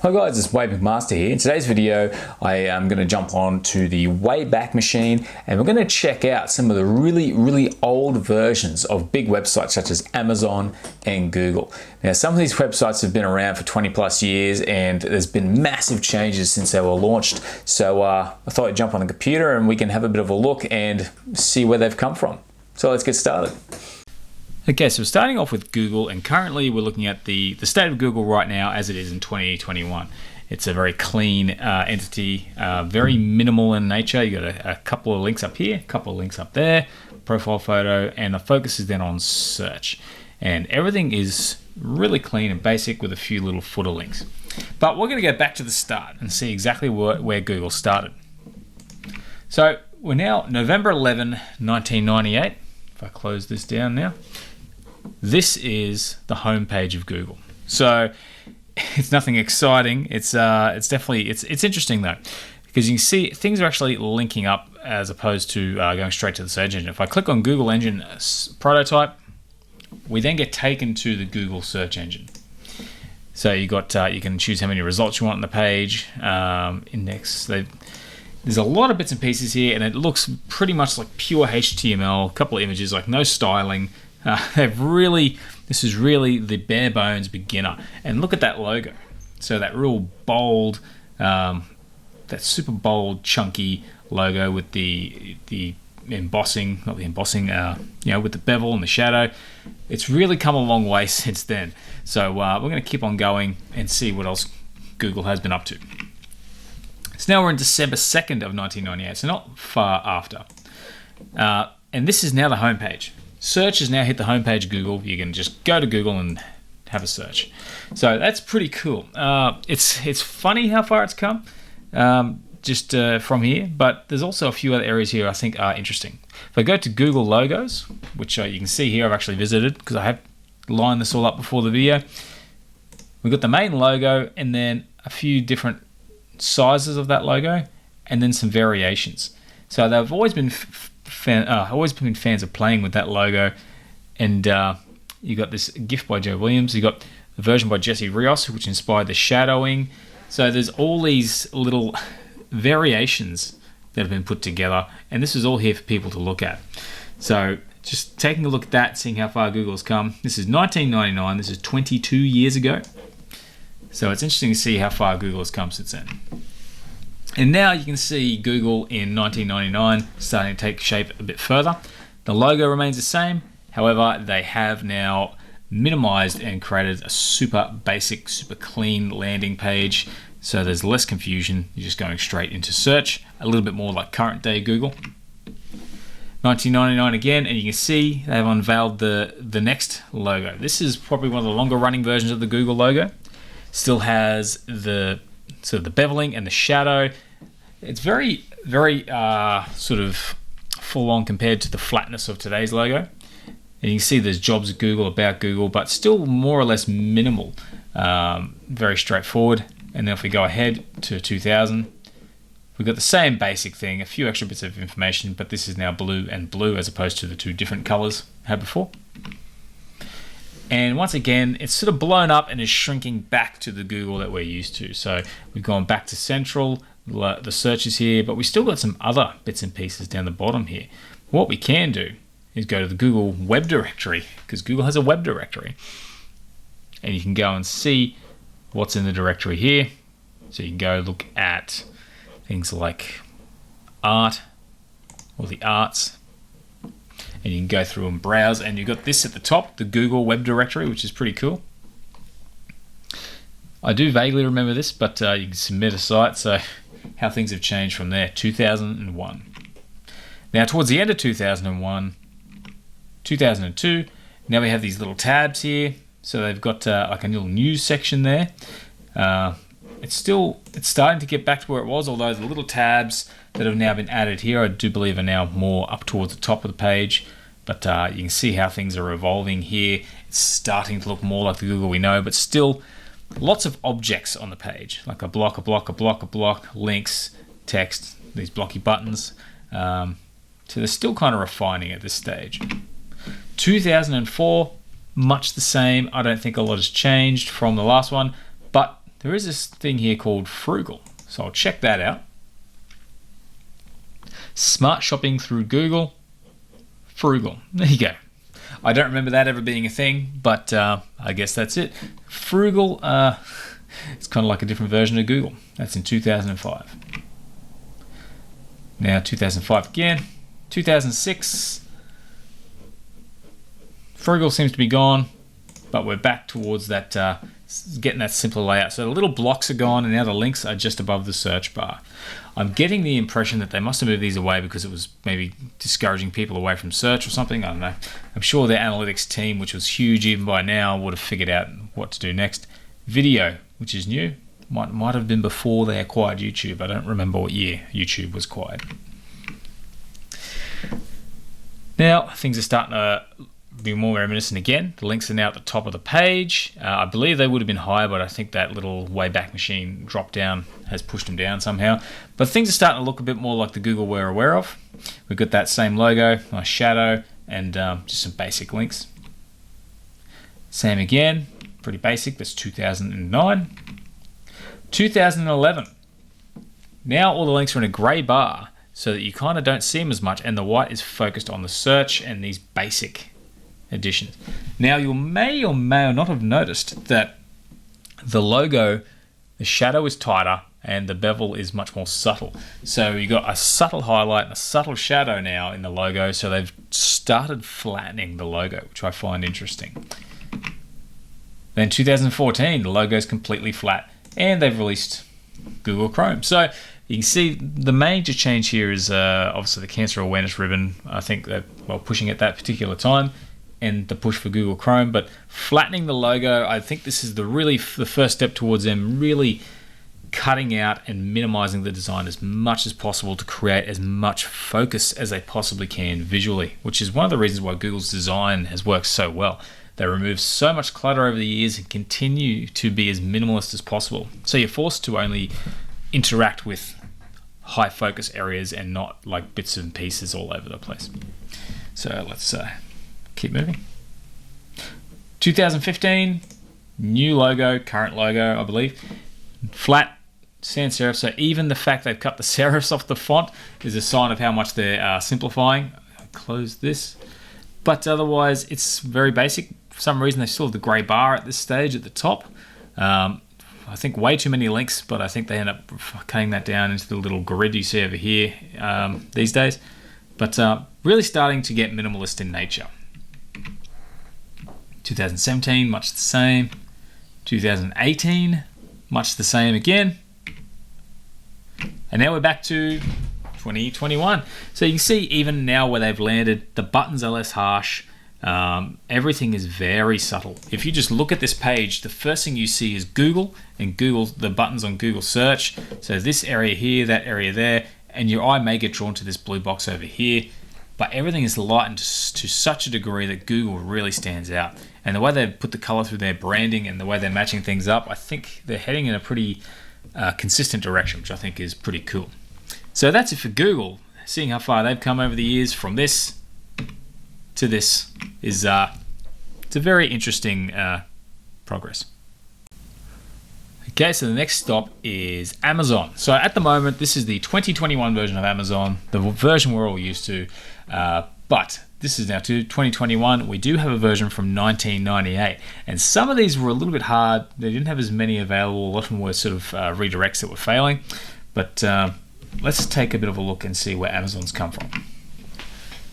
Hi guys, it's Wayback Master here. In today's video, I am going to jump on to the Wayback Machine and we're going to check out some of the really old versions of big websites such as Amazon and Google. Now, some of these websites have been around for 20 plus years and there's been massive changes since they were launched. So I thought I'd jump on the computer and we can have a bit of a look and see where they've come from. So let's get started. Okay, so starting off with Google, and currently we're looking at the state of Google right now as it is in 2021. It's a very clean entity, very minimal in nature. You got a couple of links up here, a couple of links up there, profile photo, and the focus is then on search. And everything is really clean and basic with a few little footer links. But we're going to go back to the start and see exactly where Google started. So we're now November 11, 1998. If I close this down now. This is the homepage of Google. So it's nothing exciting. It's definitely interesting though, because you can see things are actually linking up as opposed to going straight to the search engine. If I click on Google Engine Prototype, we then get taken to the Google search engine. So you can choose how many results you want on the page, index. There's a lot of bits and pieces here, and it looks pretty much like pure HTML. A couple of images, like no styling. This is really the bare bones beginner. And look at that logo. So that real bold, that super bold, chunky logo with the embossing, not the embossing, with the bevel and the shadow. It's really come a long way since then. So we're going to keep on going and see what else Google has been up to. So now we're in December 2nd of 1998, so not far after. And this is now the homepage. Search has now hit the homepage of Google. You can just go to Google and have a search. So that's pretty cool. It's funny how far it's come from here, but there's also a few other areas here I think are interesting. If I go to Google logos, which you can see here I've actually visited because I have lined this all up before the video. We've got the main logo and then a few different sizes of that logo and then some variations. So they've always been fans of playing with that logo, and you got this GIF by Joe Williams. You got the version by Jesse Rios, which inspired the shadowing. So there's all these little variations that have been put together, and this is all here for people to look at. So just taking a look at that, seeing how far Google has come. This is 1999. This is 22 years ago. So it's interesting to see how far Google has come since then. And now you can see Google in 1999 starting to take shape a bit further. The logo remains the same. However, they have now minimized and created a super basic, super clean landing page. So there's less confusion. You're just going straight into search, a little bit more like current day Google. 1999 again, and you can see they've unveiled the next logo. This is probably one of the longer running versions of the Google logo. Still has the beveling and the shadow. It's very sort of full on compared to the flatness of today's logo. And you can see there's jobs at Google, about Google, but still more or less minimal. Very straightforward. And then if we go ahead to 2000, we've got the same basic thing, a few extra bits of information, but this is now blue and blue as opposed to the two different colors I had before. And once again, it's sort of blown up and is shrinking back to the Google that we're used to. So we've gone back to central, the search is here, but we still got some other bits and pieces down the bottom here. What we can do is go to the Google web directory, because Google has a web directory. And you can go and see what's in the directory here. So you can go look at things like art or the arts. And you can go through and browse, and you've got this at the top, the Google web directory, which is pretty cool. I do vaguely remember this, but you can submit a site, so how things have changed from there. 2001. Now towards the end of 2001, 2002, now we have these little tabs here. So they've got like a little news section there. It's starting to get back to where it was, although the little tabs that have now been added here, I do believe are now more up towards the top of the page. But you can see how things are evolving here. It's starting to look more like the Google we know, but still lots of objects on the page, like a block, links, text, these blocky buttons. So they're still kind of refining at this stage. 2004, much the same. I don't think a lot has changed from the last one, but there is this thing here called Frugal. So I'll check that out. Smart shopping through Google. Frugal. There you go. I don't remember that ever being a thing, but I guess that's it. Frugal, it's kind of like a different version of Google. That's in 2005. Now 2005 again. 2006. Frugal seems to be gone, but we're back towards that, getting that simpler layout. So the little blocks are gone, and now the links are just above the search bar. I'm getting the impression that they must have moved these away because it was maybe discouraging people away from search or something. I don't know. I'm sure their analytics team, which was huge even by now, would have figured out what to do next. Video, which is new, might have been before they acquired YouTube. I don't remember what year YouTube was acquired. Now things are starting to be more reminiscent again. The links are now at the top of the page. I believe they would have been higher, but I think that little Wayback Machine drop down has pushed them down somehow. But things are starting to look a bit more like the Google we're aware of. We've got that same logo, nice shadow, and just some basic links. Same again, pretty basic. That's 2009. 2011. Now all the links are in a grey bar, so that you kind of don't see them as much, and the white is focused on the search and these basic additions. Now you may or may not have noticed that the logo, the shadow is tighter and the bevel is much more subtle. So you got a subtle highlight and a subtle shadow now in the logo, so they've started flattening the logo, which I find interesting. Then 2014, the logo is completely flat, and they've released Google Chrome. So you can see the major change here is obviously the cancer awareness ribbon. I think that pushing at that particular time, and the push for Google Chrome, but flattening the logo, I think this is the first step towards them really cutting out and minimizing the design as much as possible to create as much focus as they possibly can visually, which is one of the reasons why Google's design has worked so well. They remove so much clutter over the years and continue to be as minimalist as possible. So you're forced to only interact with high focus areas and not like bits and pieces all over the place. So let's keep moving. 2015, new logo, current logo, I believe. Flat sans serif. So even the fact they've cut the serifs off the font is a sign of how much they're simplifying. I'll close this. But otherwise, it's very basic. For some reason, they still have the grey bar at this stage at the top. I think way too many links, but I think they end up cutting that down into the little grid you see over here these days. But really starting to get minimalist in nature. 2017, much the same. 2018, much the same again. And now we're back to 2021. So you can see even now where they've landed, the buttons are less harsh. Everything is very subtle. If you just look at this page, the first thing you see is Google, and the buttons on Google search. So this area here, that area there, and your eye may get drawn to this blue box over here. But everything is lightened to such a degree that Google really stands out. And the way they've put the color through their branding and the way they're matching things up, I think they're heading in a pretty consistent direction, which I think is pretty cool. So that's it for Google. Seeing how far they've come over the years from this to this is it's a very interesting progress. Okay, so the next stop is Amazon. So at the moment, this is the 2021 version of Amazon, the version we're all used to, but this is now to 2021. We do have a version from 1998, and some of these were a little bit hard. They didn't have as many available. A lot of them were sort of redirects that were failing, but let's take a bit of a look and see where Amazon's come from.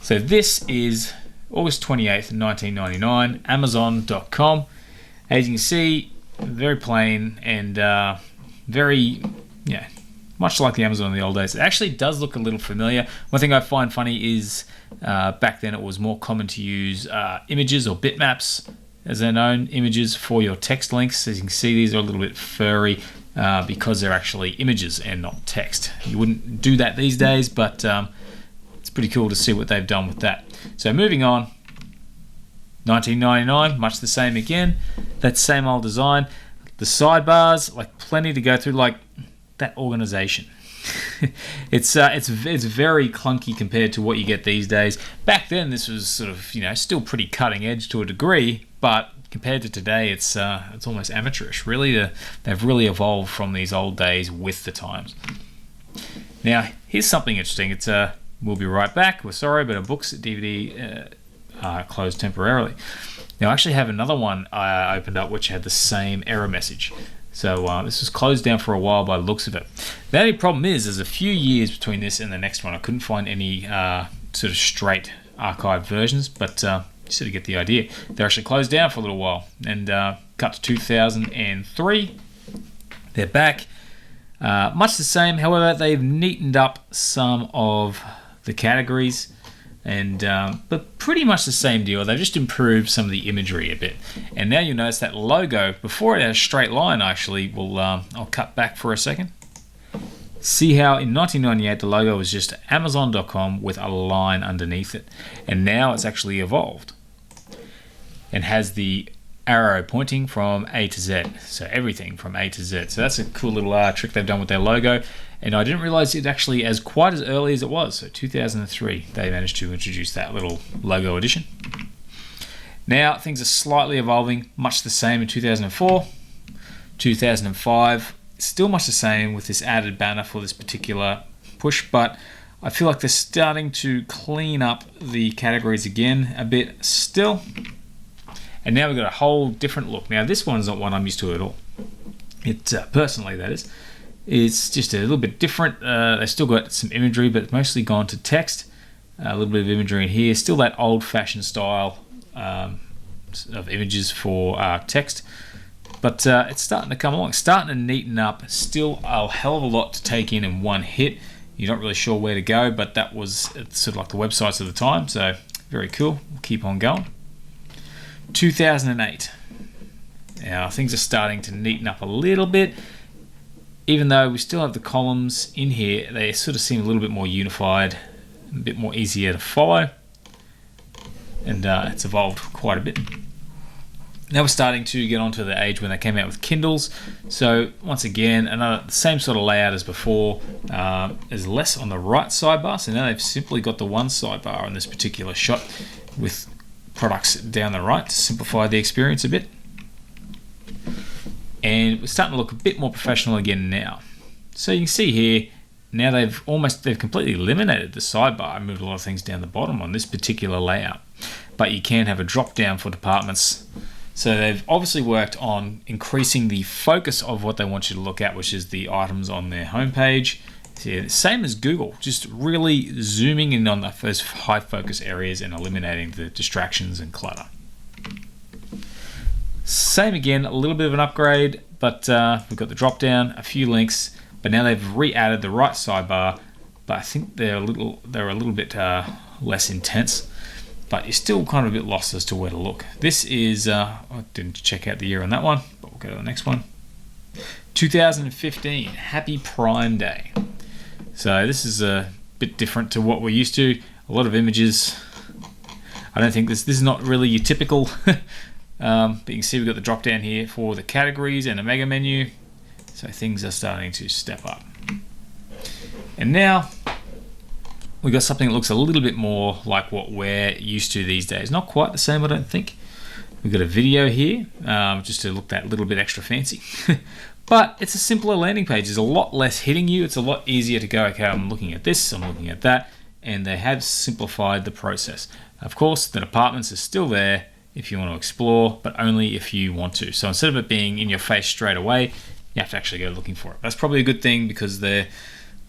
So this is August 28th, 1999, Amazon.com. As you can see, very plain and very, much like the Amazon in the old days. It actually does look a little familiar. One thing I find funny is back then it was more common to use images or bitmaps, as they're known, images for your text links. As you can see, these are a little bit furry because they're actually images and not text. You wouldn't do that these days, but it's pretty cool to see what they've done with that. So moving on, 1999, much the same again. That same old design. The sidebars, like plenty to go through, like that organization. It's very clunky compared to what you get these days. Back then, this was sort of still pretty cutting edge to a degree, but compared to today, it's almost amateurish. Really, they've really evolved from these old days with the times. Now, here's something interesting. It's we'll be right back. We're sorry, but our books at DVD are closed temporarily. Now, I actually have another one I opened up which had the same error message. So this was closed down for a while by the looks of it. The only problem is there's a few years between this and the next one. I couldn't find any sort of straight archived versions, but you sort of get the idea. They're actually closed down for a little while, and cut to 2003. They're back. Much the same, however, they've neatened up some of the categories, and but pretty much the same deal. They've just improved some of the imagery a bit. And now you'll notice that logo, before it had a straight line, actually, I'll cut back for a second. See how in 1998 the logo was just Amazon.com with a line underneath it, and now it's actually evolved and has the arrow pointing from A to Z, so everything from A to Z. So that's a cool little trick they've done with their logo, and I didn't realize it actually as quite as early as it was. So 2003 they managed to introduce that little logo addition. Now things are slightly evolving, much the same in 2004. 2005 still much the same with this added banner for this particular push, but I feel like they're starting to clean up the categories again a bit still. And now we've got a whole different look. Now this one's not one I'm used to at all. It personally, that is. It's just a little bit different. They've still got some imagery, but it's mostly gone to text. A little bit of imagery in here. Still that old-fashioned style of images for text. But it's starting to come along. Starting to neaten up. Still a hell of a lot to take in one hit. You're not really sure where to go, but that was sort of like the websites of the time. So very cool. We'll keep on going. 2008. Now things are starting to neaten up a little bit. Even though we still have the columns in here, they sort of seem a little bit more unified, a bit more easier to follow, and it's evolved quite a bit. Now we're starting to get onto the age when they came out with Kindles. So once again, the same sort of layout as before. There's less on the right sidebar, so now they've simply got the one sidebar on this particular shot with products down the right to simplify the experience a bit. And we're starting to look a bit more professional again now. So you can see here, now they've completely eliminated the sidebar and moved a lot of things down the bottom on this particular layout. But you can have a drop down for departments. So they've obviously worked on increasing the focus of what they want you to look at, which is the items on their homepage. So same as Google, just really zooming in on those high focus areas and eliminating the distractions and clutter. Same again, a little bit of an upgrade, but we've got the drop down, a few links, but now they've re-added the right sidebar, but I think they're a little bit less intense, but you're still kind of a bit lost as to where to look. This is, I didn't check out the year on that one, but we'll go to the next one. 2015, Happy Prime Day. So this is a bit different to what we're used to. A lot of images. I don't think this is not really your typical. But you can see we've got the drop down here for the categories and a mega menu. So things are starting to step up. And now we've got something that looks a little bit more like what we're used to these days. Not quite the same, I don't think. We've got a video here, just to look that little bit extra fancy. But it's a simpler landing page. There's a lot less hitting you. It's a lot easier to go, okay, I'm looking at this, I'm looking at that, and they have simplified the process. Of course, the departments are still there if you want to explore, but only if you want to. So instead of it being in your face straight away, you have to actually go looking for it. That's probably a good thing because they're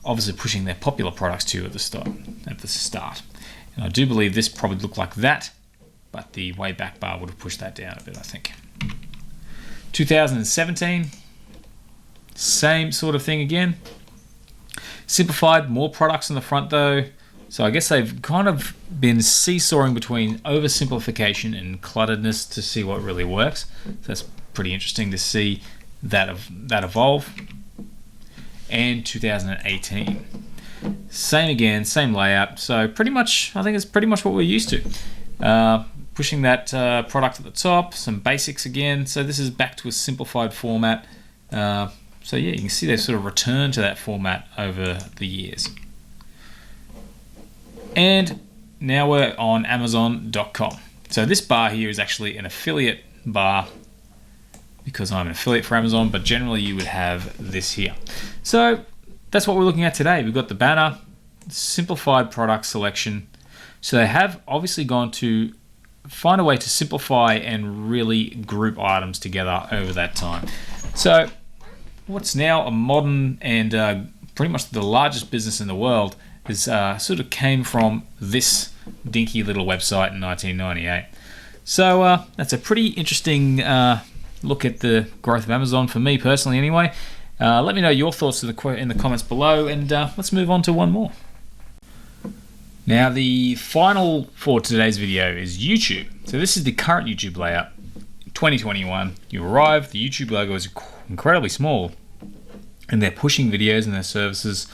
obviously pushing their popular products to you at the start. And I do believe this probably looked like that, but the way back bar would have pushed that down a bit, I think. 2017, same sort of thing again. Simplified, more products on the front though. So I guess they've kind of been seesawing between oversimplification and clutteredness to see what really works. So that's pretty interesting to see that evolve. And 2018, same again, same layout. So pretty much, I think it's pretty much what we're used to. Pushing that product at the top, some basics again. So this is back to a simplified format. So yeah, you can see they've sort of returned to that format over the years. And now we're on Amazon.com. So this bar here is actually an affiliate bar because I'm an affiliate for Amazon, but generally you would have this here. So that's what we're looking at today. We've got the banner, simplified product selection. So they have obviously gone to find a way to simplify and really group items together over that time. So what's now a modern and pretty much the largest business in the world is sort of came from this dinky little website in 1998. So that's a pretty interesting look at the growth of Amazon for me personally anyway. Let me know your thoughts in the comments below, and let's move on to one more. Now the final for today's video is YouTube. So this is the current YouTube layout. 2021, you arrive, the YouTube logo is incredibly small, and they're pushing videos and their services.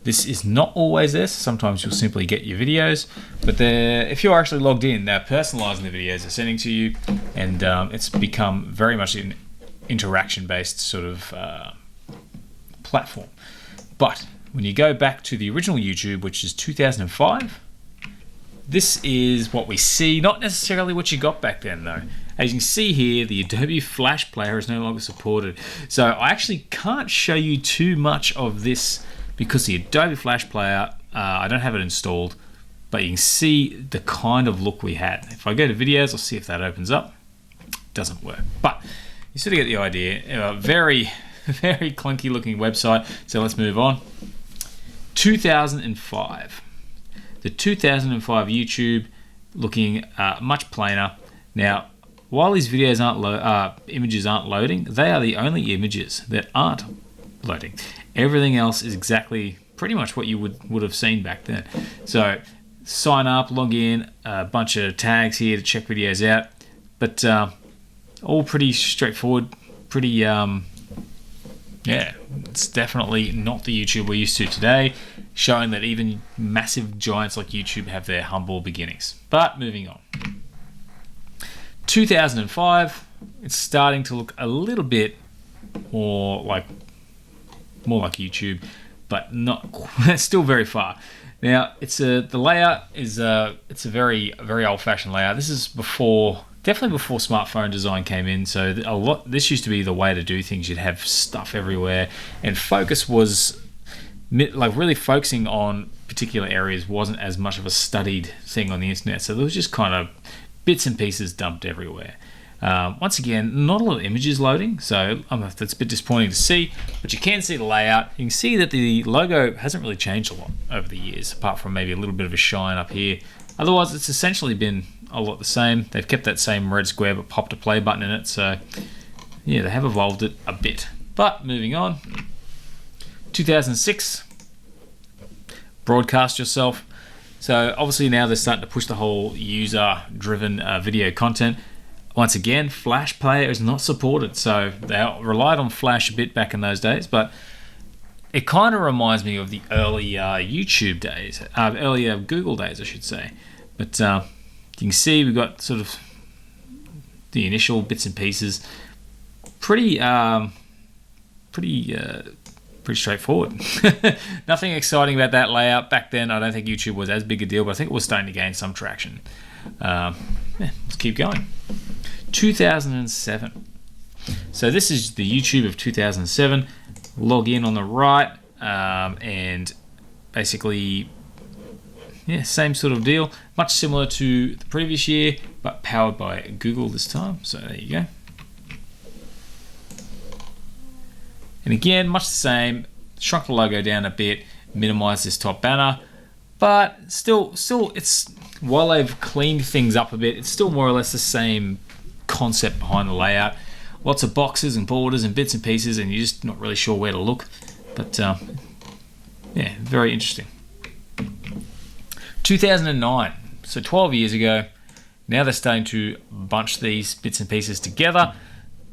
This is not always there, so sometimes you'll simply get your videos, but if you're actually logged in, they're personalizing the videos they're sending to you, and it's become very much an interaction-based sort of platform. But when you go back to the original YouTube, which is 2005, this is what we see, not necessarily what you got back then though. As you can see here, the Adobe Flash Player is no longer supported. So I actually can't show you too much of this because the Adobe Flash Player, I don't have it installed, but you can see the kind of look we had. If I go to videos, I'll see if that opens up. It doesn't work, but you sort of get the idea. Very, very clunky looking website. So let's move on. 2005. The 2005 YouTube looking much plainer. Now, while these videos images aren't loading, they are the only images that aren't loading. Everything else is exactly pretty much what you would have seen back then. So sign up, log in, a bunch of tags here to check videos out, but all pretty straightforward, pretty yeah, it's definitely not the YouTube we're used to today, showing that even massive giants like YouTube have their humble beginnings. But moving on. 2005, it's starting to look a little bit more like YouTube, but not still very far. Now the layout is it's a very old-fashioned layout. This is definitely before smartphone design came in. So this used to be the way to do things. You'd have stuff everywhere, and focus was like really focusing on particular areas wasn't as much of a studied thing on the internet. So there was just kind of bits and pieces dumped everywhere. Once again, not a lot of images loading, so that's a bit disappointing to see, but you can see the layout. You can see that the logo hasn't really changed a lot over the years, apart from maybe a little bit of a shine up here. Otherwise, it's essentially been a lot the same. They've kept that same red square, but popped a play button in it, so yeah, they have evolved it a bit. But moving on, 2006, broadcast yourself. So obviously now they're starting to push the whole user-driven video content. Once again, Flash Player is not supported, so they relied on Flash a bit back in those days, but it kind of reminds me of the early YouTube days, earlier Google days, I should say. But you can see we've got sort of the initial bits and pieces, pretty straightforward. Nothing exciting about that layout. Back then, I don't think YouTube was as big a deal, but I think it was starting to gain some traction. Yeah, let's keep going. 2007. So this is the YouTube of 2007. Log in on the right, and basically, yeah, same sort of deal. Much similar to the previous year, but powered by Google this time. So there you go. And again, much the same. Shrunk the logo down a bit, minimized this top banner, but still, it's while they've cleaned things up a bit, it's still more or less the same concept behind the layout. Lots of boxes and borders and bits and pieces, and you're just not really sure where to look. But yeah, very interesting. 2009, so 12 years ago. Now they're starting to bunch these bits and pieces together.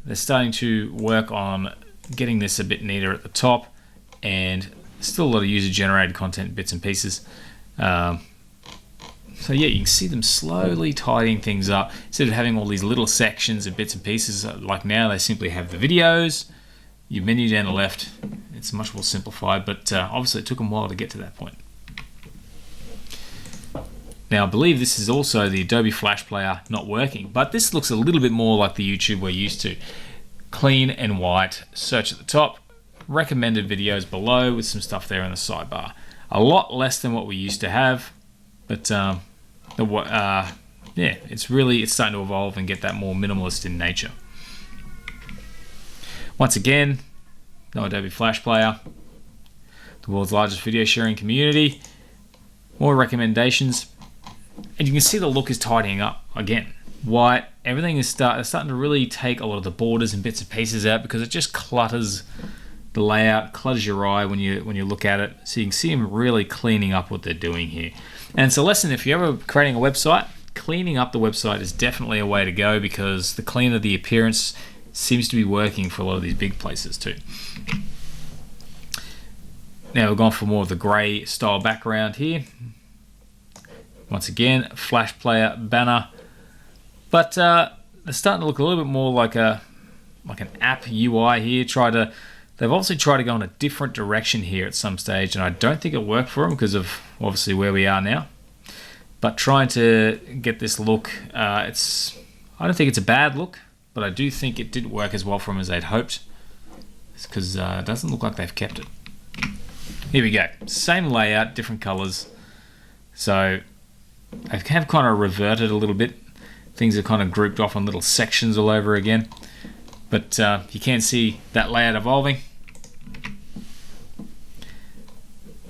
They're starting to work on getting this a bit neater at the top, and still a lot of user-generated content, bits and pieces. So yeah, you can see them slowly tidying things up. Instead of having all these little sections and bits and pieces, like now they simply have the videos, your menu down the left. It's much more simplified, but obviously it took them a while to get to that point. Now I believe this is also the Adobe Flash Player not working, but this looks a little bit more like the YouTube we're used to. Clean and white, search at the top, recommended videos below with some stuff there in the sidebar. A lot less than what we used to have, but yeah, it's starting to evolve and get that more minimalist in nature. Once again, no Adobe Flash Player, the world's largest video sharing community, more recommendations, and you can see the look is tidying up again. White, everything is starting to really take a lot of the borders and bits and pieces out because it just clutters the layout, clutters your eye when you look at it. So you can see them really cleaning up what they're doing here. And it's a lesson, if you're ever creating a website, cleaning up the website is definitely a way to go, because the cleaner the appearance seems to be working for a lot of these big places too. Now we've gone for more of the grey style background here. Once again, Flash Player banner, but they're starting to look a little bit more like an app UI here. They've obviously tried to go in a different direction here at some stage, and I don't think it worked for them because of obviously where we are now. But trying to get this look, I don't think it's a bad look, but I do think it didn't work as well for them as they'd hoped, because it doesn't look like they've kept it. Here we go, same layout, different colors. So I have kind of reverted a little bit. Things are kind of grouped off on little sections all over again. But you can see that layout evolving.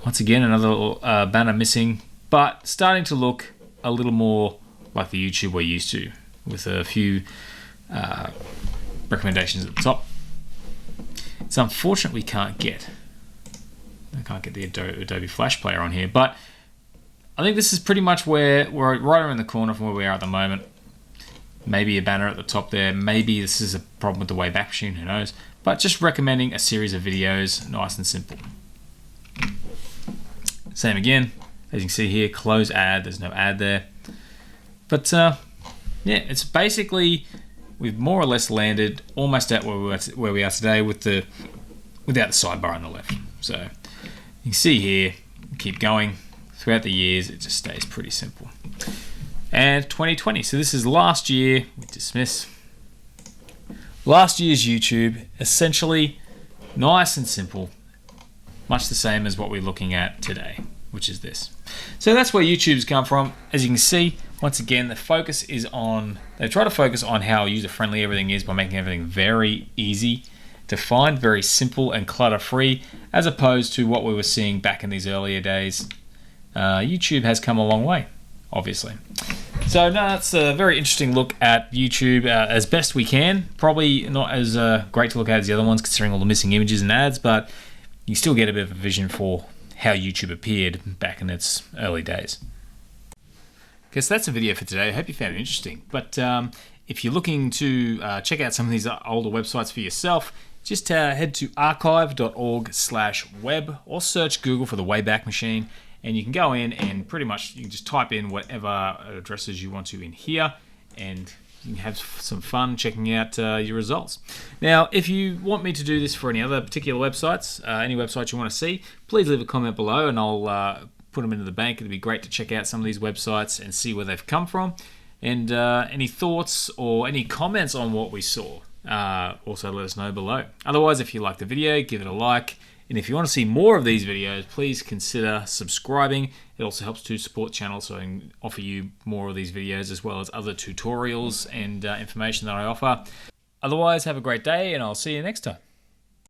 Once again, another little banner missing, but starting to look a little more like the YouTube we're used to, with a few recommendations at the top. It's unfortunate I can't get the Adobe Flash Player on here, but I think this is pretty much where we're right around the corner from where we are at the moment. Maybe a banner at the top there. Maybe this is a problem with the Wayback Machine, who knows. But just recommending a series of videos, nice and simple. Same again, as you can see here, close ad, there's no ad there. But yeah, it's basically, we've more or less landed almost at where we are today without the sidebar on the left. So you can see here, keep going. Throughout the years, it just stays pretty simple. And 2020, so this is last year, we dismiss. Last year's YouTube, essentially nice and simple, much the same as what we're looking at today, which is this. So that's where YouTube's come from. As you can see, once again, the focus is on, they try to focus on how user-friendly everything is by making everything very easy to find, very simple and clutter-free, as opposed to what we were seeing back in these earlier days. YouTube has come a long way, obviously. So no, that's a very interesting look at YouTube as best we can. Probably not as great to look at as the other ones, considering all the missing images and ads, but you still get a bit of a vision for how YouTube appeared back in its early days. Okay, so that's the video for today. I hope you found it interesting. But if you're looking to check out some of these older websites for yourself, just head to archive.org/web or search Google for the Wayback Machine. And you can go in and pretty much you can just type in whatever addresses you want to in here, and you can have some fun checking out your results. Now, if you want me to do this for any other particular websites, any websites you want to see, please leave a comment below and I'll put them into the bank. It'd be great to check out some of these websites and see where they've come from. And any thoughts or any comments on what we saw, also let us know below. Otherwise, if you like the video, give it a like. And if you want to see more of these videos, please consider subscribing. It also helps to support the channel so I can offer you more of these videos as well as other tutorials and information that I offer. Otherwise, have a great day and I'll see you next time.